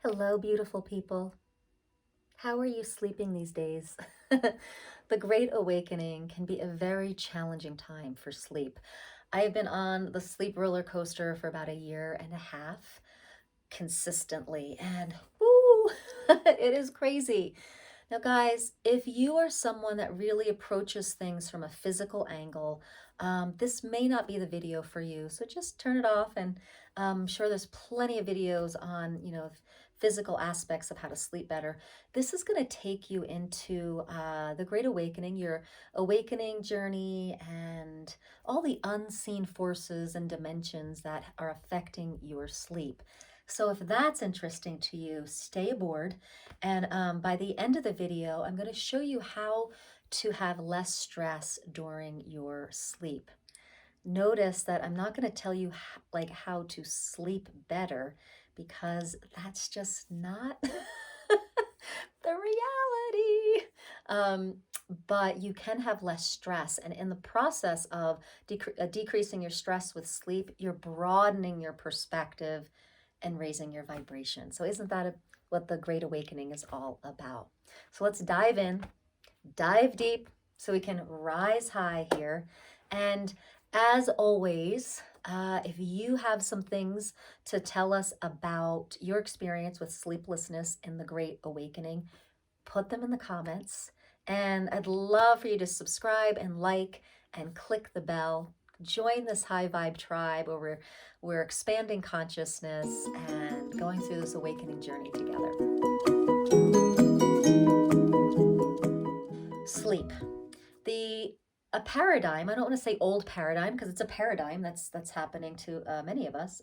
Hello, beautiful people. How are you sleeping these days? The Great Awakening can be a very challenging time for sleep. I have been on the sleep roller coaster for about a year and a half consistently, and woo, it is crazy. Now, guys, if you are someone that really approaches things from a physical angle, this may not be the video for you. So just turn it off, and I'm sure there's plenty of videos on, physical aspects of how to sleep better. This is going to take you into the Great Awakening, your awakening journey, and all the unseen forces and dimensions that are affecting your sleep. So if that's interesting to you, stay aboard. And by the end of the video, I'm going to show you how to have less stress during your sleep. Notice that I'm not going to tell you how to sleep better, because that's just not the reality. But you can have less stress. And in the process of decreasing your stress with sleep, you're broadening your perspective and raising your vibration. So isn't that what the Great Awakening is all about? So let's dive in, dive deep, so we can rise high here. And as always, if you have some things to tell us about your experience with sleeplessness in the Great Awakening, put them in the comments. And I'd love for you to subscribe and like and click the bell. Join this high vibe tribe where we're expanding consciousness and going through this awakening journey together. Sleep. A paradigm, I don't want to say old paradigm because it's a paradigm that's happening to many of us.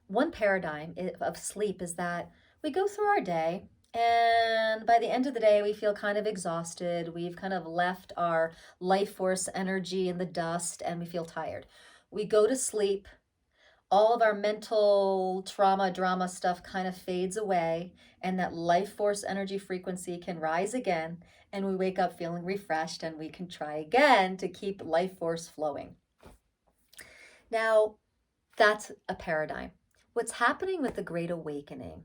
One paradigm of sleep is that we go through our day, and by the end of the day, we feel kind of exhausted. We've kind of left our life force energy in the dust, and we feel tired. We go to sleep. All of our mental trauma, drama stuff kind of fades away, and that life force energy frequency can rise again, and we wake up feeling refreshed, and we can try again to keep life force flowing. Now, that's a paradigm. What's happening with the Great Awakening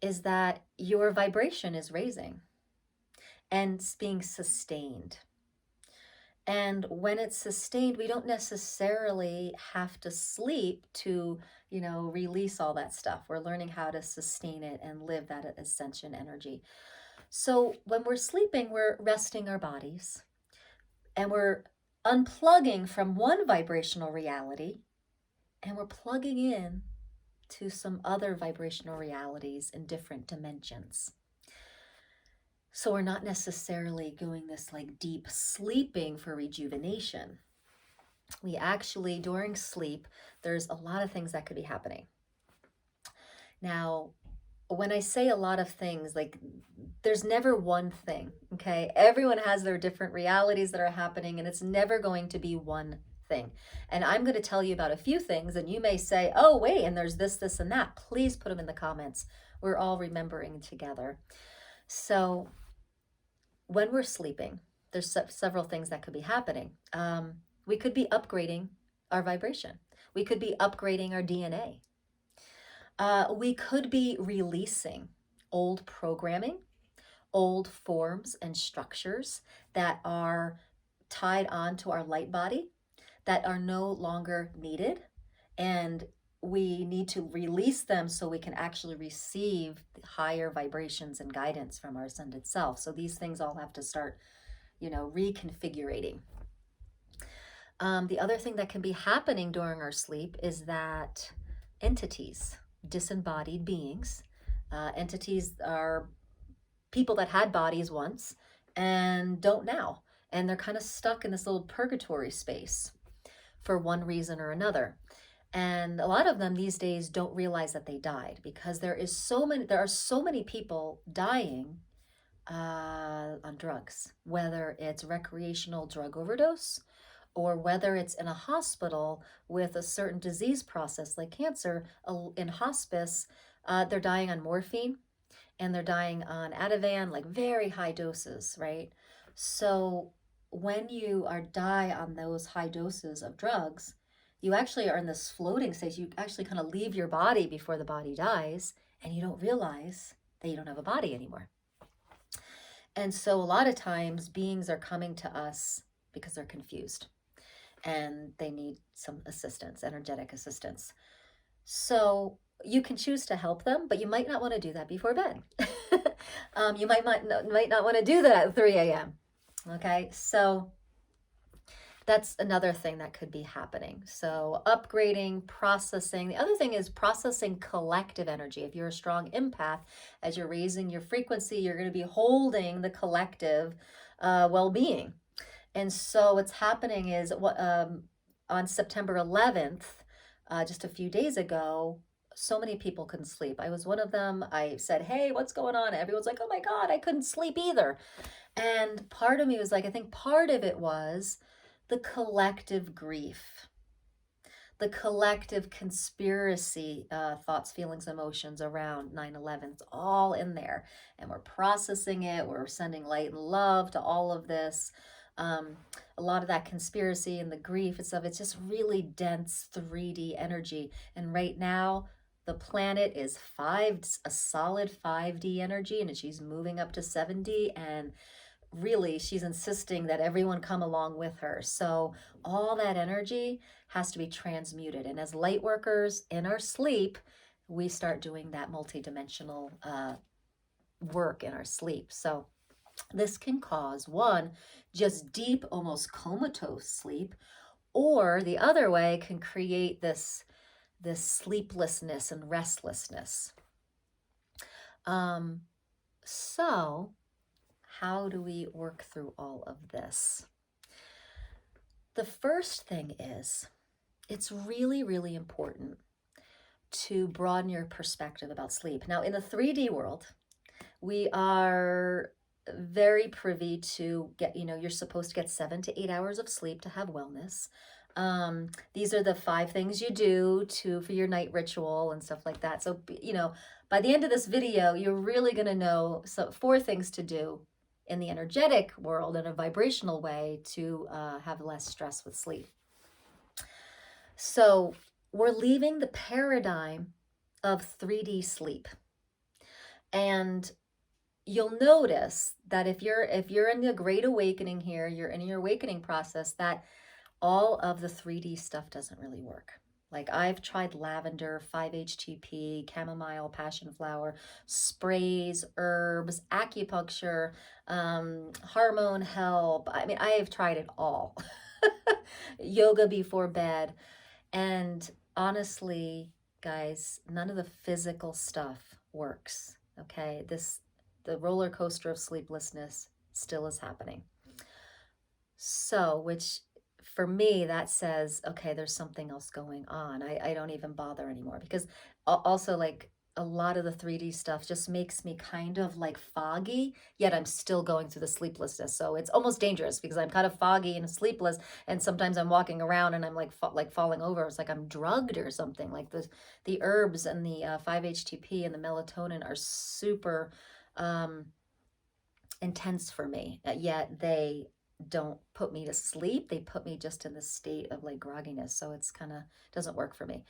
is that your vibration is raising and it's being sustained. And when it's sustained, we don't necessarily have to sleep to, release all that stuff. We're learning how to sustain it and live that ascension energy. So when we're sleeping, we're resting our bodies, and we're unplugging from one vibrational reality, and we're plugging in to some other vibrational realities in different dimensions. So we're not necessarily going this deep sleeping for rejuvenation. We actually, during sleep, there's a lot of things that could be happening. Now, when I say a lot of things, there's never one thing, okay? Everyone has their different realities that are happening, and it's never going to be one thing. And I'm going to tell you about a few things, and you may say, oh, wait, and there's this, and that. Please put them in the comments. We're all remembering together. So when we're sleeping, there's several things that could be happening. We could be upgrading our vibration. We could be upgrading our DNA. We could be releasing old programming, old forms and structures that are tied onto our light body that are no longer needed, and we need to release them so we can actually receive higher vibrations and guidance from our ascended self. So these things all have to start, reconfigurating. The other thing that can be happening during our sleep is that entities, disembodied beings, entities are people that had bodies once and don't now. And they're kind of stuck in this little purgatory space for one reason or another. And a lot of them these days don't realize that they died, because there are so many people dying on drugs, whether it's recreational drug overdose or whether it's in a hospital with a certain disease process like cancer. In hospice, they're dying on morphine, and they're dying on Ativan, very high doses, right? So when you die on those high doses of drugs, you actually are in this floating state. You actually kind of leave your body before the body dies, and you don't realize that you don't have a body anymore. And so a lot of times beings are coming to us because they're confused and they need some assistance, energetic assistance. So you can choose to help them, but you might not want to do that before bed. You might not want to do that at 3 a.m. Okay, so that's another thing that could be happening. So upgrading, processing. The other thing is processing collective energy. If you're a strong empath, as you're raising your frequency, you're going to be holding the collective well-being. And so what's happening is on September 11th, just a few days ago, so many people couldn't sleep. I was one of them. I said, hey, what's going on? Everyone's like, oh my God, I couldn't sleep either. And part of me was like, I think part of it was the collective grief, the collective conspiracy, thoughts, feelings, emotions around 9/11. It's all in there. And we're processing it. We're sending light and love to all of this. A lot of that conspiracy and the grief and stuff, it's just really dense 3D energy. And right now, the planet is a solid 5D energy, and she's moving up to 7D. And really, she's insisting that everyone come along with her. So all that energy has to be transmuted. And as light workers in our sleep, we start doing that multidimensional work in our sleep. So this can cause one, just deep, almost comatose sleep, or the other way can create this sleeplessness and restlessness. So how do we work through all of this? The first thing is, it's really, really important to broaden your perspective about sleep. Now, in the 3D world, we are very privy to you're supposed to get 7 to 8 hours of sleep to have wellness. These are the 5 things you do for your night ritual and stuff like that. So, by the end of this video, you're really going to know 4 things to do in the energetic world in a vibrational way to have less stress with sleep. So we're leaving the paradigm of 3D sleep. And you'll notice that if you're in the Great Awakening here, you're in your awakening process, that all of the 3D stuff doesn't really work. Like I've tried lavender, 5-HTP, chamomile, passion flower, sprays, herbs, acupuncture, hormone help. I mean, I have tried it all. Yoga before bed. And honestly, guys, none of the physical stuff works. Okay, the roller coaster of sleeplessness still is happening. So, which for me, that says, okay, there's something else going on. I don't even bother anymore, because also, like, a lot of the 3D stuff just makes me kind of like foggy, yet I'm still going through the sleeplessness. So it's almost dangerous because I'm kind of foggy and sleepless. And sometimes I'm walking around and I'm like falling over. It's like I'm drugged or something. Like the herbs and the 5-HTP and the melatonin are super intense for me, yet they don't put me to sleep. They put me just in the state of like grogginess. So it's kind of doesn't work for me.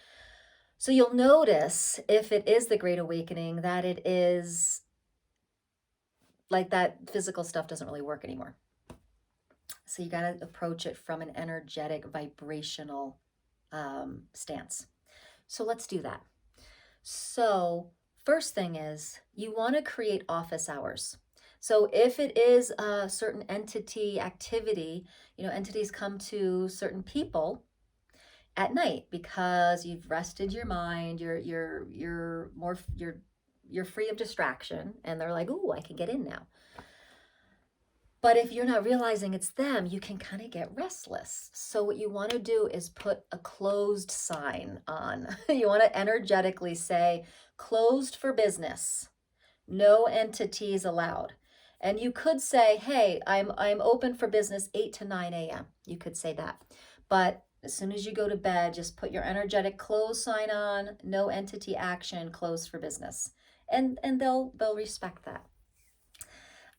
So you'll notice, if it is the Great Awakening, that it is like that physical stuff doesn't really work anymore. So you got to approach it from an energetic, vibrational stance. So let's do that. So first thing is, you want to create office hours. So if it is a certain entity activity, entities come to certain people at night because you've rested your mind, you're free of distraction, and they're like, "Ooh, I can get in now." But if you're not realizing it's them, you can kind of get restless. So what you want to do is put a closed sign on. You want to energetically say, "Closed for business. No entities allowed." And you could say, "Hey, I'm open for business 8 to 9 a.m." You could say that. But as soon as you go to bed, just put your energetic close sign on, no entity action, closed for business. And they'll respect that.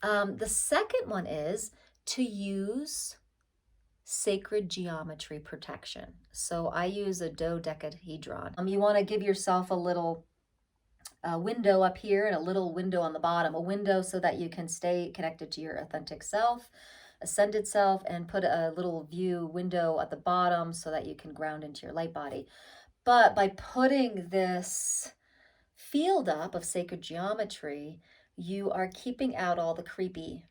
The second one is to use sacred geometry protection. So I use a dodecahedron. You want to give yourself a little window up here and a little window on the bottom, a window so that you can stay connected to your authentic self, ascended self, and put a little view window at the bottom so that you can ground into your light body. But by putting this field up of sacred geometry, you are keeping out all the creepy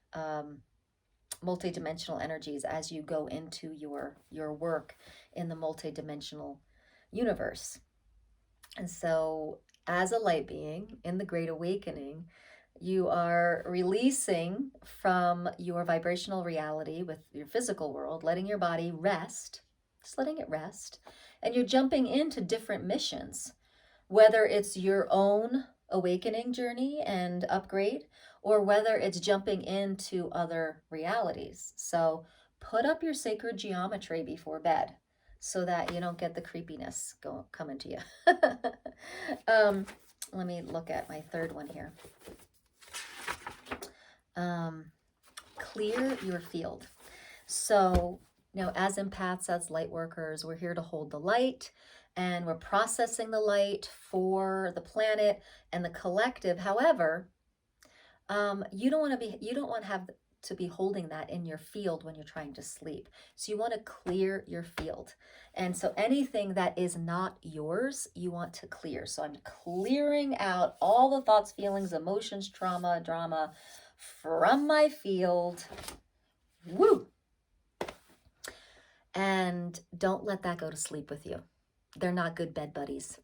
multidimensional energies as you go into your work in the multidimensional universe. And so, as a light being in the Great Awakening, you are releasing from your vibrational reality with your physical world, letting your body rest, just letting it rest. And you're jumping into different missions, whether it's your own awakening journey and upgrade, or whether it's jumping into other realities. So put up your sacred geometry before bed so that you don't get the creepiness coming to you. Let me look at my third one here. Clear your field. So, as empaths, as light workers, we're here to hold the light, and we're processing the light for the planet and the collective. However, you don't want to have to be holding that in your field when you're trying to sleep. So you want to clear your field. And so anything that is not yours, you want to clear. So I'm clearing out all the thoughts, feelings, emotions, trauma, drama from my field. Woo! And don't let that go to sleep with you. They're not good bed buddies.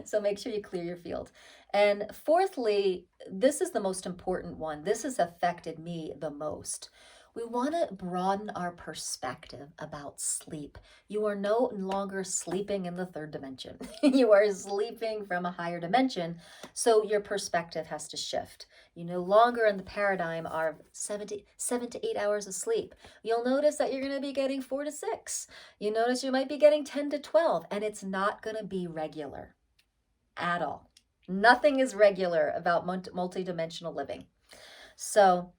So make sure you clear your field. And fourthly, this is the most important one. This has affected me the most. We want to broaden our perspective about sleep. You are no longer sleeping in the third dimension. You are sleeping from a higher dimension. So your perspective has to shift. You no longer in the paradigm are 7 to 8 hours of sleep. You'll notice that you're going to be getting 4 to 6. You notice you might be getting 10 to 12, and it's not going to be regular at all. Nothing is regular about multidimensional living. So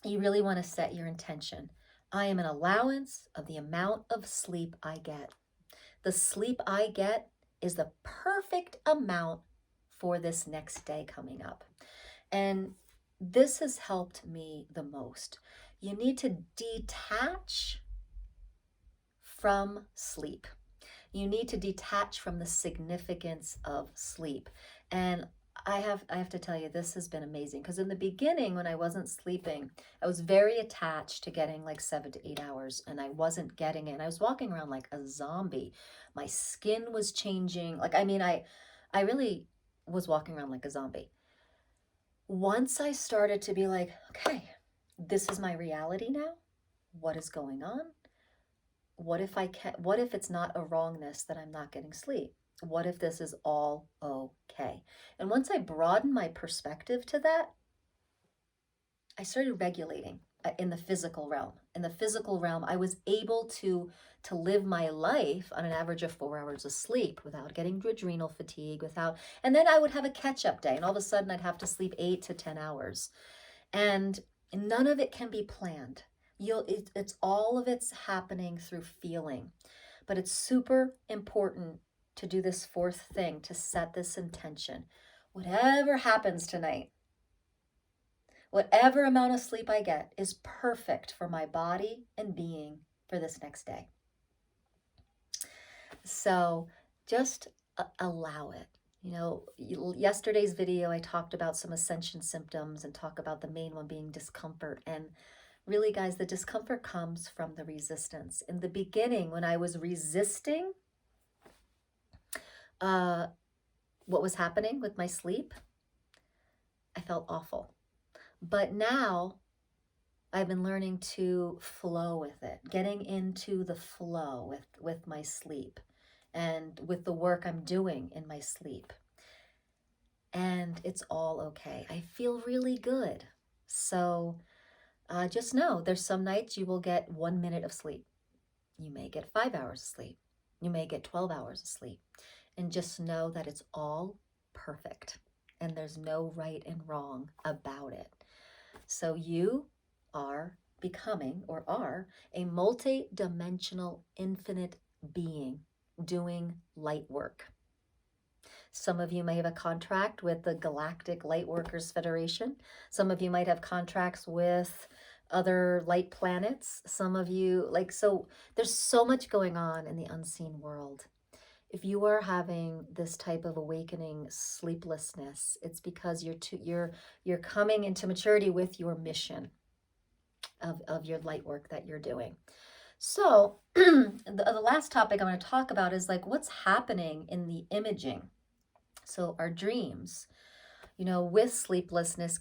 you really want to set your intention. I am an allowance of the amount of sleep I get. The sleep I get is the perfect amount for this next day coming up. And this has helped me the most. You need to detach from sleep. You need to detach from the significance of sleep. And I have to tell you, this has been amazing, because in the beginning, when I wasn't sleeping, I was very attached to getting like 7 to 8 hours, and I wasn't getting it. And I was walking around like a zombie. My skin was changing. I really was walking around like a zombie. Once I started to be like, okay, this is my reality now. What is going on? What if it's not a wrongness that I'm not getting sleep? What if this is all okay? And once I broadened my perspective to that, I started regulating in the physical realm. In the physical realm, I was able to live my life on an average of 4 hours of sleep without getting adrenal fatigue, and then I would have a catch-up day, and all of a sudden I'd have to sleep 8 to 10 hours. And none of it can be planned. It's all of it's happening through feeling. But it's super important to do this fourth thing, to set this intention. Whatever happens tonight, whatever amount of sleep I get is perfect for my body and being for this next day. So just allow it. Yesterday's video, I talked about some ascension symptoms and talk about the main one being discomfort. And really, guys, the discomfort comes from the resistance. In the beginning, when I was resisting what was happening with my sleep, I felt awful. But now I've been learning to flow with it, getting into the flow with my sleep and with the work I'm doing in my sleep. And it's all okay. I feel really good. So just know there's some nights you will get 1 minute of sleep. You may get 5 hours of sleep. You may get 12 hours of sleep. And just know that it's all perfect. And there's no right and wrong about it. So you are becoming or are a multi-dimensional infinite being doing light work. Some of you may have a contract with the Galactic Lightworkers Federation. Some of you might have contracts with other light planets. Some of you, so there's so much going on in the unseen world. If you are having this type of awakening sleeplessness, it's because you're coming into maturity with your mission of your light work that you're doing. So the last topic I'm going to talk about is what's happening in the imaging. So our dreams, with sleeplessness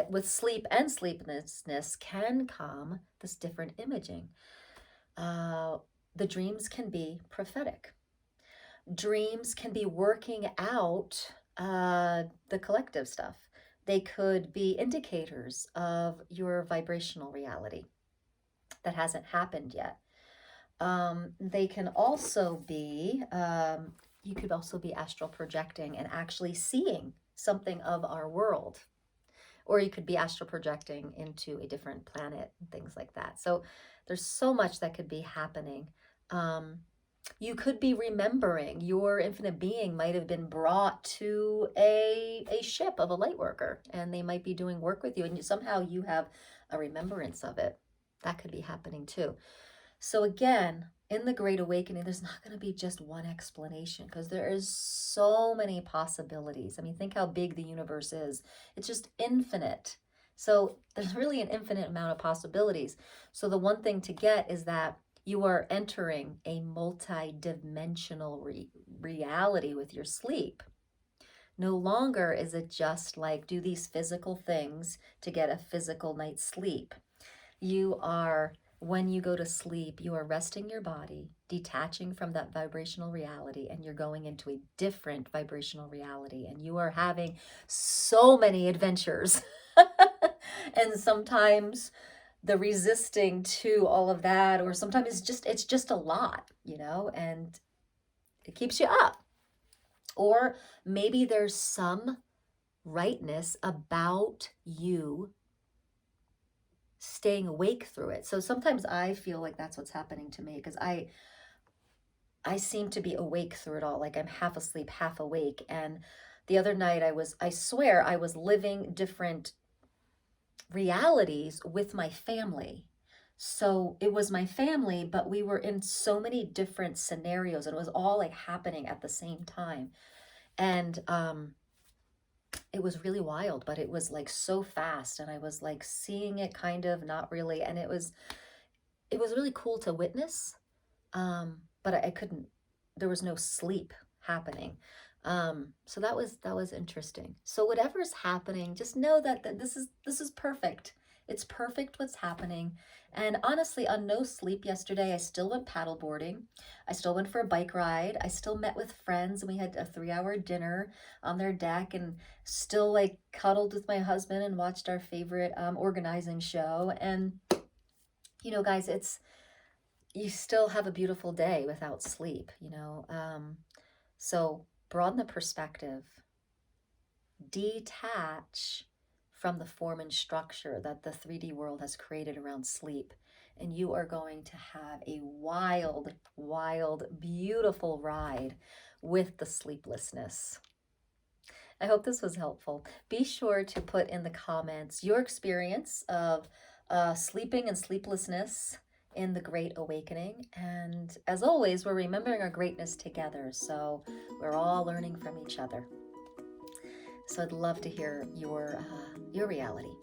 with sleep and sleeplessness can come this different imaging. The dreams can be prophetic. Dreams can be working out the collective stuff. They could be indicators of your vibrational reality that hasn't happened yet. They can also be, you could also be astral projecting and actually seeing something of our world. Or you could be astral projecting into a different planet and things like that. So there's so much that could be happening. You could be remembering your infinite being might have been brought to a ship of a light worker, and they might be doing work with you, and somehow you have a remembrance of it. That could be happening too. So again, in the Great Awakening, there's not going to be just one explanation because there is so many possibilities. I mean, think how big the universe is. It's just infinite. So there's really an infinite amount of possibilities. So the one thing to get is that you are entering a multi-dimensional reality with your sleep. No longer is it just do these physical things to get a physical night's sleep. When you go to sleep, you are resting your body, detaching from that vibrational reality, and you're going into a different vibrational reality, and you are having so many adventures. And sometimes the resisting to all of that, or sometimes it's just a lot, and it keeps you up. Or maybe there's some rightness about you staying awake through it. So sometimes I feel like that's what's happening to me, because I seem to be awake through it all. Like I'm half asleep, half awake. And the other night I swear I was living different realities with my family. So it was my family, but we were in so many different scenarios, and it was all happening at the same time. And it was really wild, but it was so fast, and I was seeing it kind of not really, and it was really cool to witness. But I couldn't, there was no sleep happening. So that was interesting. So whatever's happening, just know that this is perfect. It's perfect what's happening. And honestly, on no sleep yesterday, I still went paddleboarding. I still went for a bike ride. I still met with friends, and we had a 3-hour dinner on their deck, and still cuddled with my husband and watched our favorite organizing show. And guys, you still have a beautiful day without sleep, so broaden the perspective, detach from the form and structure that the 3D world has created around sleep, and you are going to have a wild, wild, beautiful ride with the sleeplessness. I hope this was helpful. Be sure to put in the comments your experience of sleeping and sleeplessness in the Great Awakening. And as always, we're remembering our greatness together. So we're all learning from each other. So I'd love to hear your reality.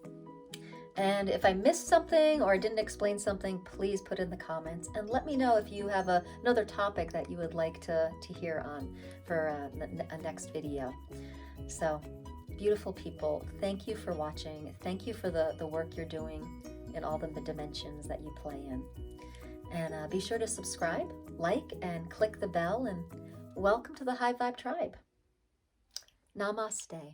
And if I missed something or I didn't explain something, please put in the comments and let me know if you have another topic that you would like to hear on for a next video. So beautiful people, thank you for watching. Thank you for the work you're doing in all the dimensions that you play in. And be sure to subscribe, like, and click the bell, and welcome to the High Vibe Tribe. Namaste.